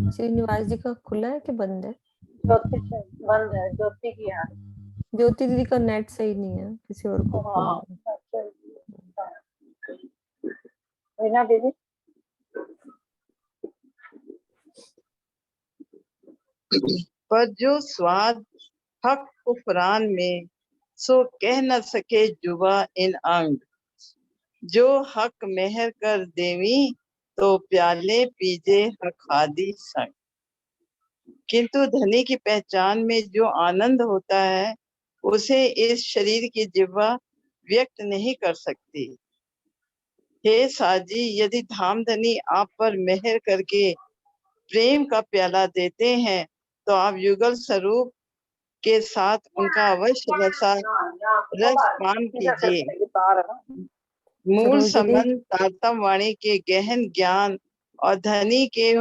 श्रीनिवास जी का खुला है कि बंद है? बंद है, ज्योति की है। ज्योति दीदी का नेट सही नहीं है, किसी और को खोल दो। रीना दीदी, पर जो स्वाद हक कुफरान में, सो कह न सके जुबा इन अंग। जो हक मेहर कर देवी, तो प्याले पीजे हक हादी संग। किंतु धनी की पहचान में जो आनंद होता है, उसे इस शरीर की जिह्वा व्यक्त नहीं कर सकती। हे साजी, यदि धामधनी आप पर मेहर करके प्रेम का प्याला देते हैं, तो आप युगल स्वरूप के साथ उनका अवश्य रस पान कीजिए। मूल संबंध तारतम वाणी के गहन ज्ञान और धनी के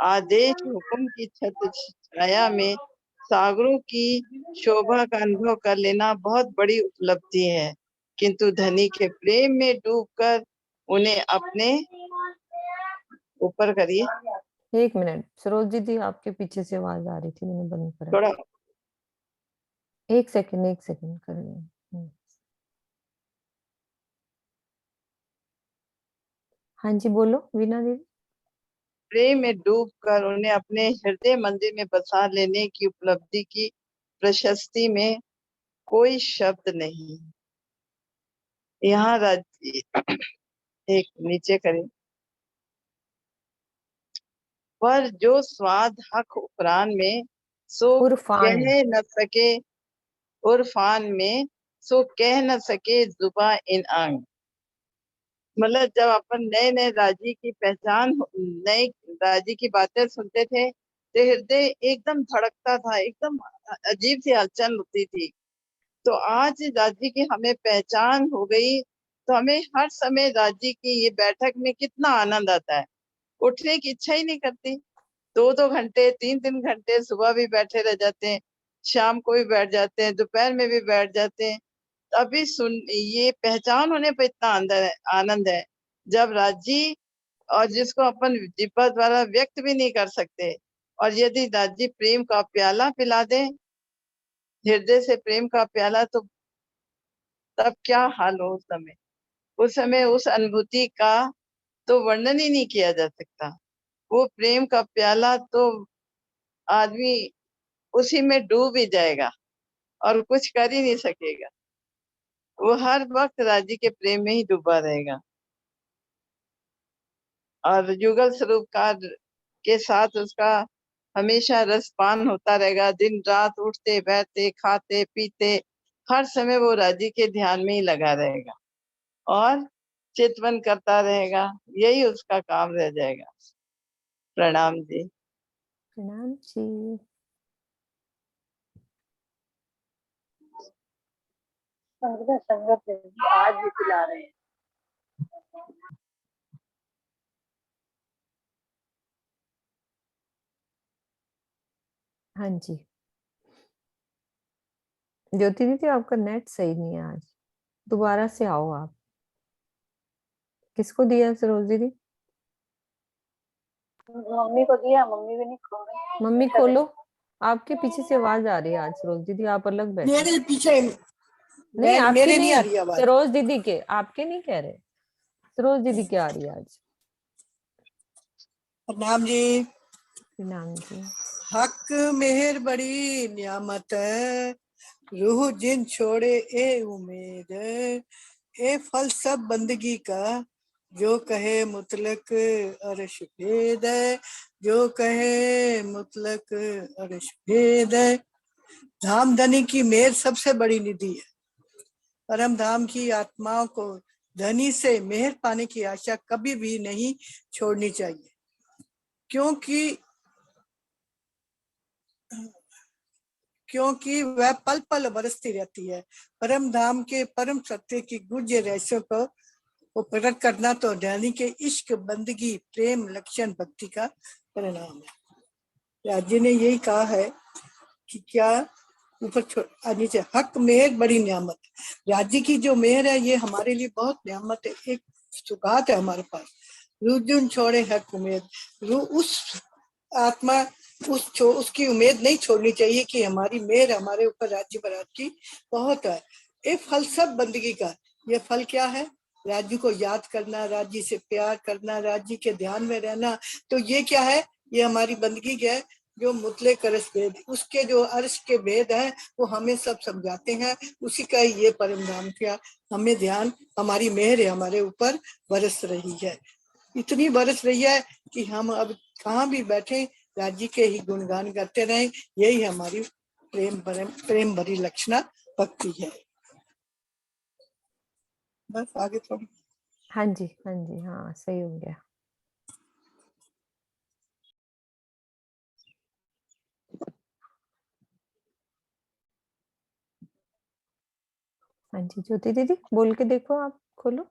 आदेश हुक्म की छत्र छाया में सागरों की शोभा का अनुभव कर लेना बहुत बड़ी उपलब्धि है। किंतु धनी के प्रेम में डूबकर उन्हें अपने ऊपर करिए। एक मिनट सरोज दीदी, आपके पीछे से आवाज आ रही थी, मैंने बंद करा। थोड़ा एक सेकंड कर रही हूँ। हाँ जी बोलो वीना दीदी। प्रेम में डूबकर उन्हें अपने हृदय मंदिर में बसा लेने की उपलब्धि की प्रशस्ति में कोई शब्द नहीं। यहाँ एक नीचे करें। पर जो स्वाद हक उपरान में, सो उरफान कह न सके उरफान में, सो कह न सके जुबा इन अंग। मतलब जब अपन नए नए राजी की पहचान, नए राजी की बातें सुनते थे, तो हृदय एकदम धड़कता था, एकदम अजीब सी हलचल होती थी। तो आज राजी की हमें पहचान हो गई, तो हमें हर समय राजी की ये बैठक में कितना आनंद आता है। उठने की इच्छा ही नहीं करती। 2-2 घंटे 3-3 घंटे सुबह भी बैठे रह जाते हैं, शाम को भी बैठ जाते हैं, दोपहर में भी बैठ जाते हैं। अभी सुन, ये पहचान होने पर इतना आनंद है। जब राजी, और जिसको अपन जिह्वा द्वारा व्यक्त भी नहीं कर सकते, और यदि राजी प्रेम का प्याला पिला दे, हृदय से प्रेम का प्याला, तो तब क्या हाल हो उस समय उस अनुभूति का तो वर्णन ही नहीं किया जा सकता। वो प्रेम का प्याला तो आदमी उसी में डूब ही जाएगा और कुछ कर ही नहीं सकेगा। वो हर वक्त राजी के प्रेम में ही डूबा रहेगा, और युगल स्वरूप का के साथ उसका हमेशा रसपान होता रहेगा। दिन रात उठते बैठते खाते पीते हर समय वो राजी के ध्यान में ही लगा रहेगा और चितवन करता रहेगा। यही उसका काम रह जाएगा। प्रणाम जी। प्रणाम जी। संगत आज भी पिला रहे हैं। हाँ जी ज्योति दीदी आपका नेट सही नहीं है आज, दोबारा से आओ आप। किसको दिया सरोज दीदी? मम्मी को दिया, मम्मी भी नहीं खोल रही। मम्मी खोलो। आपके पीछे से आवाज आ रही है आज सरोज दीदी, आप अलग बैठे। मेरे पीछे नहीं आपके मेरे नहीं आ रही नहीं, आवाज। सरोज दीदी के, आपके नहीं कह रहे, सरोज दीदी के आ रही है आज। प्रणाम जी। प्रणाम जी। हक मेहर बड़ी नियामत है, रूह जिन छोड़े ए उम्मीद, ए फल सब बंदगी का, जो कहे मुतलक अर्श भेद है, जो कहे मुतलक अर्श भेद है। धाम धनी की मेहर सबसे बड़ी निधि है। परम धाम की आत्माओं को धनी से मेहर पाने की आशा कभी भी नहीं छोड़नी चाहिए, क्योंकि वह पल पल बरसती रहती है। परम धाम के परम सत्य की गुज्य रहस्यों को प्रकट करना तो धनी के इश्क, बंदगी, प्रेम, लक्षण, भक्ति का परिणाम है। राज्य ने यही कहा है कि क्या ऊपर नीचे, हक मेहर बड़ी नियामत। राज्य की जो मेहर है ये हमारे लिए बहुत नियामत है, एक सुगात है हमारे पास। रुजुन छोड़े हक उम्मीद, उस आत्मा उसकी उम्मीद नहीं छोड़नी चाहिए कि हमारी मेहर हमारे ऊपर राज्य बरात की बहुत है। ये फल सब बंदगी का, ये फल क्या है? राज्य को याद करना, राज्य से प्यार करना, राज्य के ध्यान में रहना। तो ये क्या है? ये हमारी बंदगी है, जो मुतले करस भेद, उसके जो अर्श के भेद है वो हमें सब समझाते हैं। उसी का ये परम धाम का हमें ध्यान, हमारी मेहर हमारे ऊपर बरस रही है, इतनी बरस रही है कि हम अब कहाँ भी बैठे राज्य के ही गुणगान करते रहे। यही हमारी प्रेम भरी लक्षणा भक्ति है। बस आगे थोड़ी। हाँ जी हाँ सही हो गया। हाँ जी ज्योति दीदी बोल के देखो, आप खोलो।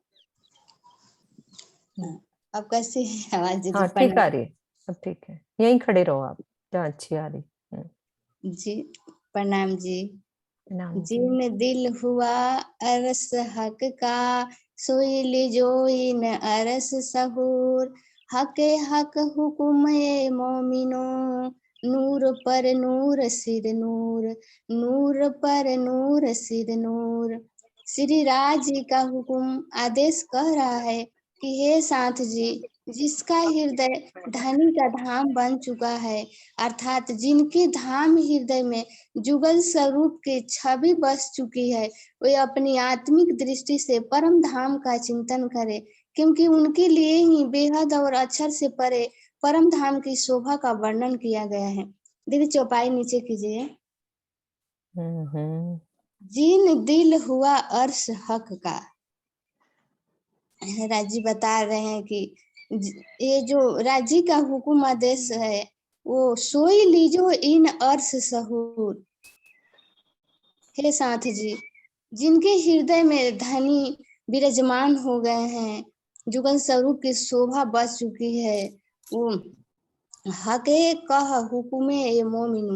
अब कैसी है आवाज दीदी? हाँ ठीक आ रही है, अब ठीक है, यहीं खड़े रहो आप जहाँ अच्छी आ रही। जी प्रणाम जी। प्रणाम जी। जिन दिल हुआ अरस हक का, सोई ले जो इन अरस सहूर, हके हक हुकुम ए मोमिनो, नूर पर नूर सिर नूर, नूर पर नूर सिर नूर। श्री राज जी का हुक्म आदेश कह रहा है कि हे साथ जी, जिसका हृदय धनी का धाम बन चुका है, अर्थात जिनके धाम हृदय में जुगल स्वरूप की छवि बस चुकी है, वे अपनी आत्मिक दृष्टि से परम धाम का चिंतन करे, क्योंकि उनके लिए ही बेहद और अक्षर से परे परम धाम की शोभा का वर्णन किया गया है। दीदी चौपाई नीचे कीजिए। जिन दिल हुआ अर्श हक का, राजी बता रहे हैं कि ये जो राजी का हुकुम आदेश है वो सोई लीजो इन अर्श सहूर। हे साथ जी, जिनके हृदय में धनी विराजमान हो गए हैं, जुगल स्वरूप की शोभा बच चुकी है, वो हके कह हुकुमे ए मोमिनु।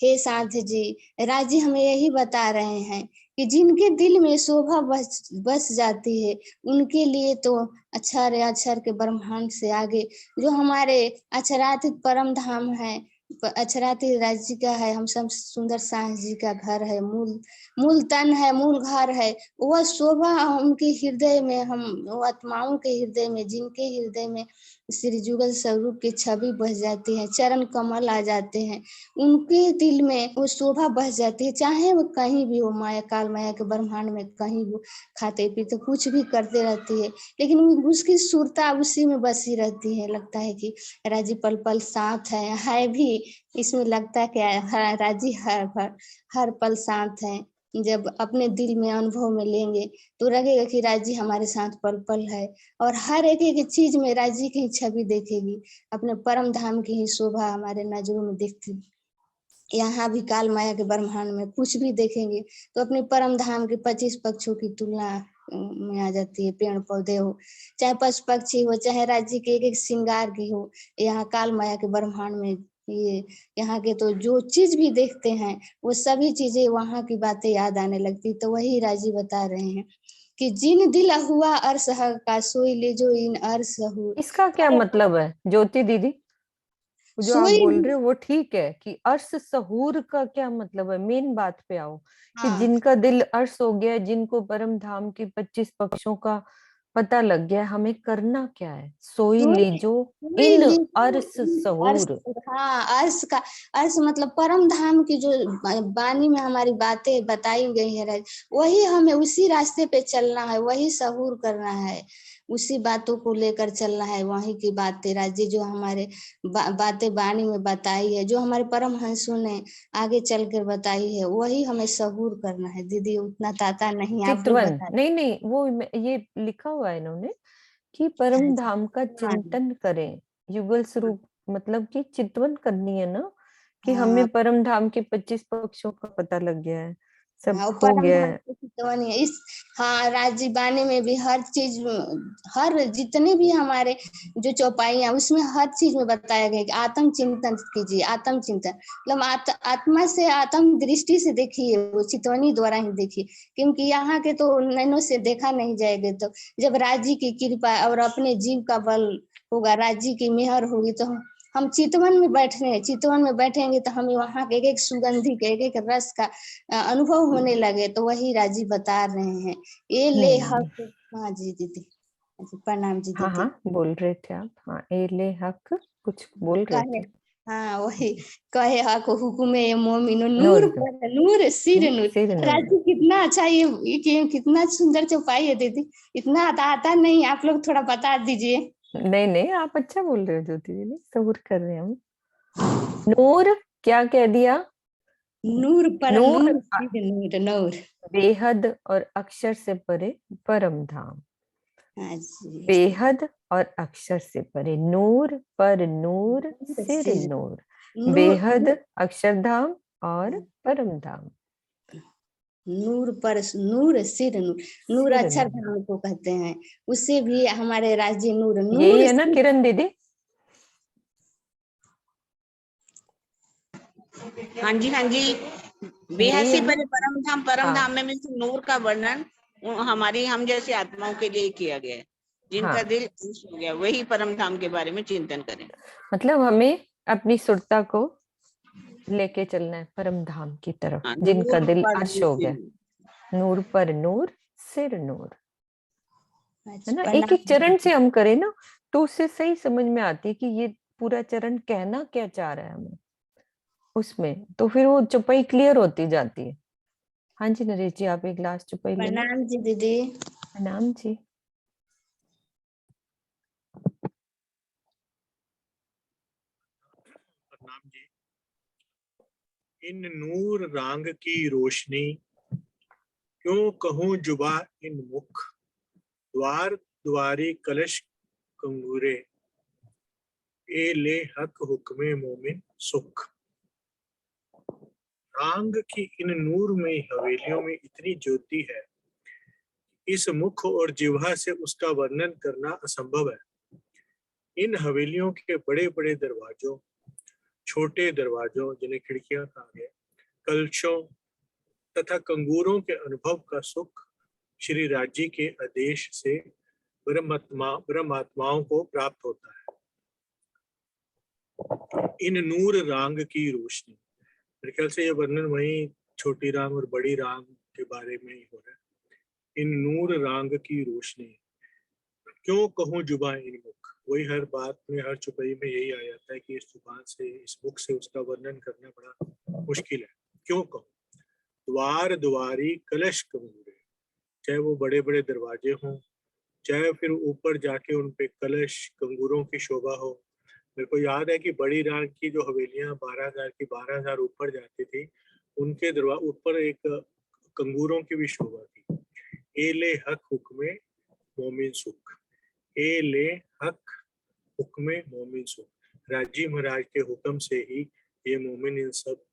हे साथ जी, राजी हमें यही बता रहे हैं कि जिनके दिल में शोभा बस जाती है, उनके लिए तो अक्षर अक्षर के ब्रह्मांड से आगे जो हमारे अक्षरातीत परम धाम है, अक्षरातीत राज्य का है, हम सब सुंदर सास जी का घर है, मूल तन है, मूल घर है। वह शोभा उनके हृदय में, हम वो आत्माओं के हृदय में, जिनके हृदय में श्री जुगल स्वरूप की छवि बस जाती है, चरण कमल आ जाते हैं, उनके दिल में वो शोभा बस जाती है। चाहे वो कहीं भी हो, माया काल माया के ब्रह्मांड में कहीं भी खाते पीते कुछ भी करते रहती है, लेकिन उसकी सुरता उसी में बसी रहती है। लगता है कि राजी पल पल साथ है भी, इसमें लगता है कि राजी हर पल साथ है। जब अपने दिल में अनुभव में लेंगे तो लगेगा कि राजी हमारे साथ पल पल है, और हर एक चीज में राजी की छवि देखेगी, अपने परम धाम की ही शोभा हमारे नजरों में दिखती। यहाँ भी काल माया के ब्रह्मांड में कुछ भी देखेंगे तो अपने परम धाम के 25 पक्षों की तुलना में आ जाती है। पेड़ पौधे हो, चाहे पशु पक्षी हो, चाहे राज्य के एक श्रृंगार की हो, यहाँ काल माया के ब्रह्मांड में ये यहाँ के तो जो चीज भी देखते हैं वो सभी चीजें वहाँ की बातें याद आने लगती। तो वही राजी बता रहे हैं कि जिन दिल हुआ अर्श का सोई ले जो इन अर्श हो। इसका क्या मतलब है ज्योति दीदी? जो आप सोई बोल रहे हो वो ठीक है कि अर्श सहूर का क्या मतलब है? मेन बात पे आओ कि हाँ जिनका दिल अर्श हो गया, जिनको परम धाम के 25 पक्षों का पता लग गया, हमें करना क्या है? सोई सोई लीजो सोई इन लीजो अर्श इन अर्श। सहूर। हाँ अर्श का अर्श मतलब परम धाम की जो वाणी में हमारी बातें बताई गई है वही हमें उसी रास्ते पे चलना है, वही सहूर करना है, उसी बातों को लेकर चलना है। वहीं की बातें राजी जो हमारे बातें वाणी में बताई है, जो हमारे परम हंसों ने आगे चल कर बताई है, वही हमें सहूर करना है। दीदी उतना ताता नहीं, आप भी चितवन बता नहीं नहीं, वो ये लिखा हुआ है इन्होंने कि परम धाम का चिंतन करें, युगल स्वरूप, मतलब कि चितवन करनी है ना कि हाँ हमें परम धाम के 25 पक्षों का पता लग गया है, सब हाँ, वो हो परम गया धाम है। की चितवनी है। इस हाँ राजी बानी में भी हर चीज, हर जितने भी हमारे जो चौपाइयाँ उसमें हर चीज में बताया गया कि आत्म चिंतन कीजिए, आत्म चिंतन मतलब आत्मा से आत्म दृष्टि से देखिए, वो चितवनी द्वारा ही देखिए, क्योंकि यहाँ के तो नैनों से देखा नहीं जाएगा। तो जब राजी की कृपा और अपने जीव का बल होगा, राजी की मेहर होगी, तो हम चितवन में बैठने हैं, चितवन में बैठेंगे तो हमें वहाँ के एक एक सुगंधी के एक एक रस का अनुभव होने लगे। तो वही राजी बता रहे हैं ये ले हक। हाँ जी दीदी, प्रणाम जी हाँ दीदी। हाँ बोल रहे थे आप, हाँ ए ले हक कुछ बोल रहे कहे थे। हाँ वही कहे हक हुकुमे मोमिनो नूर नूर पर नूर सिर नूर। सिर नूर। राजी कितना अच्छा कितना सुंदर चौपाई है दीदी, इतना आता नहीं, आप लोग थोड़ा बता दीजिए। नहीं नहीं, आप अच्छा बोल रहे हो ज्योति दीदी, सब्र कर रहे हैं हम। नूर क्या कह दिया? नूर पर नूर नूर सिर नूर नूर। बेहद और अक्षर से परे परम धाम। हाँ जी बेहद और अक्षर से परे, नूर पर नूर सिर सिर नूर, बेहद नूर अक्षरधाम और परम धाम। नूर पर नूर सिर नूर। नूर सिर अक्षर नूर, धाम को कहते हैं, उससे भी हमारे राज्य नूर यही नूर है ना सिर। किरण दीदी? हाँ जी हाँ जी, बेहद यही से है ना? परे परम हाँ धाम में नूर का वर्णन हमारी हम जैसे आत्माओं के लिए किया गया है, जिनका हाँ, दिल खुश हो गया, वही परम धाम के बारे में चिंतन करें। मतलब हमें अपनी सुरता को लेके चलना है परम धाम की तरफ, हाँ, जिनका नूर दिल पर अर्श नूर हो सिर गया। नूर। नूर पर नूर सिर नूर, है अच्छा ना? एक एक चरण प्रणाम। से हम करें ना तो उससे सही समझ में आती है कि ये पूरा चरण कहना क्या चाह रहा है हमें उसमें, तो फिर वो चौपाई क्लियर होती जाती है। हाँ जी नरेश जी, आप एक लास्ट चौपाई ले लो। प्रणाम जी दीदी। प्रणाम जी। प्रणाम जी। इन नूर रांग की रोशनी, क्यों कहूँ जुबा इन मुख, द्वार द्वारी कलश कंगूरे, ए ले हक हुक्मे मोमिन सुख। रांग की इन नूर में हवेलियों में इतनी ज्योति है, इस मुख और जिह्वा से उसका वर्णन करना असंभव है। इन हवेलियों के बड़े बड़े दरवाजों, छोटे दरवाजों जिन्हें खिड़कियां कहा गया, कलशों तथा कंगूरों के अनुभव का सुख श्री राज्य के आदेश से ब्रह्मात्माओं को प्राप्त होता है। इन नूर रांग की रोशनी, मेरे ख्याल से ये वर्णन वही छोटी रांग और बड़ी रांग के बारे में ही हो रहा है। इन नूर रांग की रोशनी, क्यों कहूँ जुबान इन मुख, वही हर बात में हर चुपाई में यही आ जाता है कि इस जुबान से इस मुख से उसका वर्णन करना बड़ा मुश्किल है। क्यों कहूँ, द्वार द्वारी कलश कंगूरे, चाहे वो बड़े बड़े दरवाजे हों, चाहे फिर ऊपर जाके उन पे कलश कंगूरों की शोभा हो। मेरे को याद है कि बड़ी रांग की जो हवेलियां 12,000 की 12,000 ऊपर जाती थी, उनके दरवाजे ऊपर एक कंगूरों की भी शोभा थी। ए ले हक हुक्मे मोमिन सुख, ए ले हक हुक्मे मोमिन सुख, राजी महाराज के हुक्म से ही ये मोमिन इन सब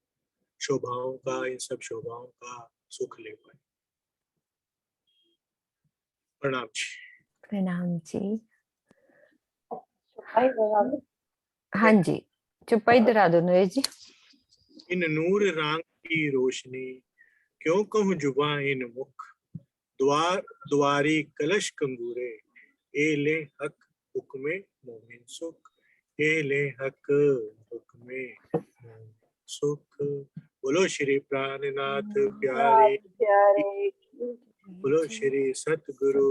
शोभाओं का सुख ले पाए। प्रणाम जी। प्रणाम जी। हाँ जी, चुपाई डरा दो नरेश जी। इन नूर रांग की रोशनी, क्यों कहूँ जुबां इन मुख, द्वारी कलश कंगूरे, ए ले हक हुक्मे मोमिन सुख, ए ले हक हुक्मे मोमिन सुख। बोलो श्री प्राणनाथ प्यारे, बोलो श्री सतगुरु